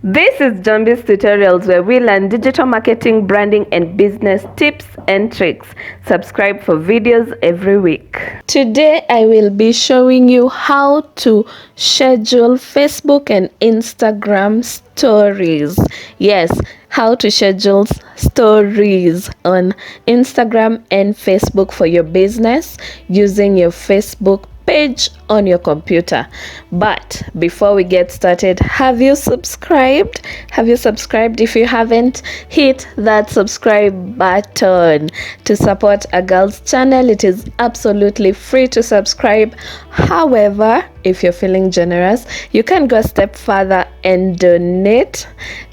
This is Njambiz Tutorials, where we learn digital marketing, branding, and business tips and tricks. Subscribe for videos every week. Today, I will be showing you how to schedule Facebook and Instagram stories. Yes, how to schedule stories on Instagram and Facebook for your business using your Facebook page on your computer. But before we get started, have you subscribed? If you haven't, hit that subscribe button to support a girl's channel. It is absolutely free to subscribe. However, if you're feeling generous, you can go a step further and donate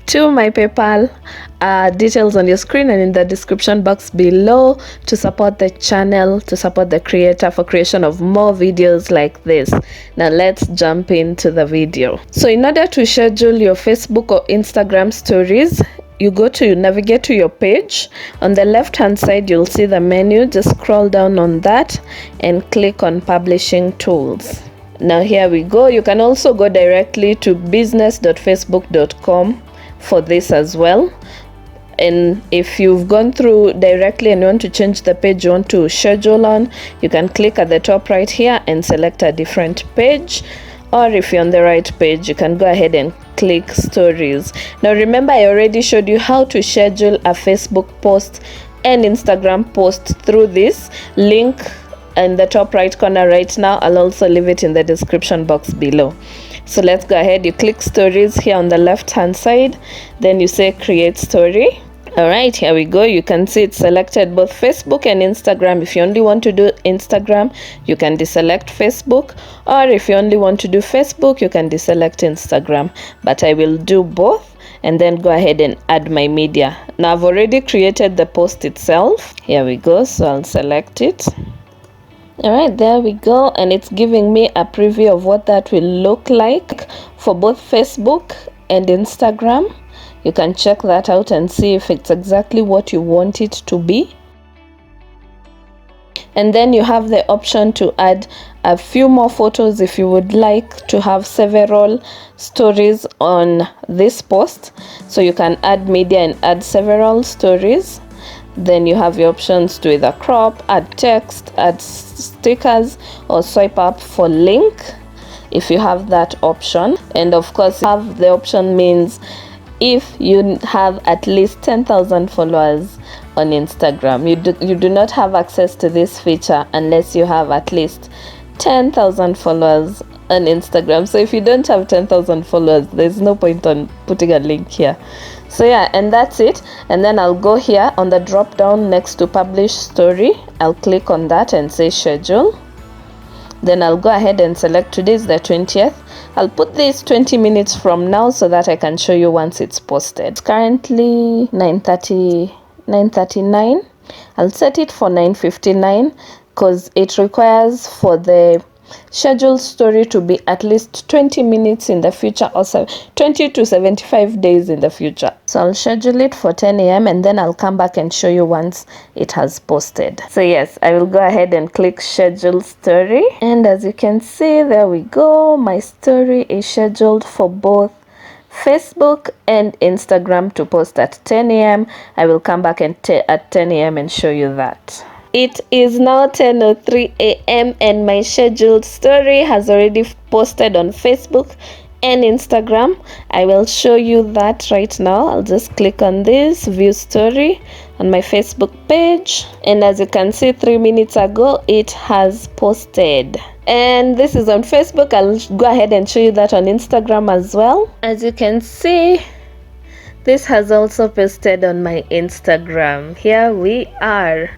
to my PayPal. Details on your screen and in the description box below to support the channel, to support the creator for creation of more videos like this. Now let's jump into the video. So in order to schedule your Facebook or Instagram stories, you navigate to your page. On the left hand side, you'll see the menu. Just scroll down on that and click on publishing tools. Now here we go. You can also go directly to business.facebook.com for this as well. And if you've gone through directly and you want to change the page you want to schedule on, you can click at the top right here and select a different page. Or if you're on the right page, you can go ahead and click stories. Now remember, I already showed you how to schedule a Facebook post and Instagram post through this link in the top right corner right now. I'll also leave it in the description box below. So let's go ahead. You click stories here on the left hand side, then you say create story. All right, here we go. You can see it's selected both Facebook and Instagram. If you only want to do Instagram, you can deselect Facebook, or if you only want to do Facebook, you can deselect Instagram. But I will do both and then go ahead and add my media. Now I've already created the post itself. Here we go. So I'll select it. All right, there we go, and it's giving me a preview of what that will look like for both Facebook and Instagram. You can check that out and see if it's exactly what you want it to be. And then you have the option to add a few more photos if you would like to have several stories on this post. So you can add media and add several stories. Then you have your options to either crop, add text, add stickers, or swipe up for link if you have that option. And of course, have the option means if you have at least 10,000 followers on Instagram. You do not have access to this feature unless you have at least 10,000 followers on Instagram. So if you don't have 10,000 followers, there's no point on putting a link here. So yeah, and that's it. And then I'll go here on the drop down next to publish story. I'll click on that and say schedule. Then I'll go ahead and select today's the 20th. I'll put this 20 minutes from now so that I can show you once it's posted. It's currently 9:39. I'll set it for 9:59 because it requires for the scheduled story to be at least 20 minutes in the future, or 20 to 75 days in the future. So I'll schedule it for 10 a.m. and then I'll come back and show you once it has posted. So yes, I will go ahead and click schedule story, and as you can see, there we go. My story is scheduled for both Facebook and Instagram to post at 10 a.m. I will come back and at 10 a.m. and show you that. It is now 10:03 a.m. and my scheduled story has already posted on Facebook and Instagram. I will show you that right now. I'll just click on this view story on my Facebook page, and as you can see, 3 minutes ago it has posted. And this is on Facebook. I'll go ahead and show you that on Instagram as well. As you can see, this has also posted on my Instagram. Here we are.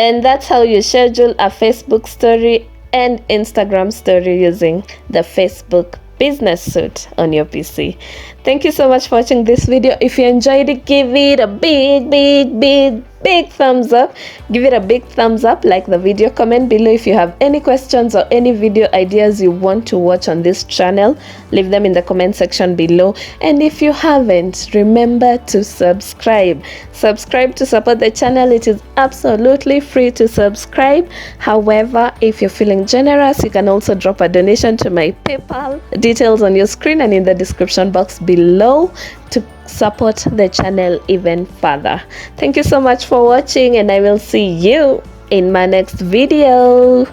And that's how you schedule a Facebook story and Instagram story using the Facebook Business Suite on your PC. Thank you so much for watching this video. If you enjoyed it, give it a big big thumbs up. Give it a big thumbs up, like the video, comment below if you have any questions or any video ideas you want to watch on this channel. Leave them in the comment section below. And if you haven't, remember to subscribe to support the channel. It is absolutely free to subscribe. However, if you're feeling generous, you can also drop a donation to my PayPal. Details on your screen and in the description box below to support the channel even further. Thank you so much for watching, and I will see you in my next video.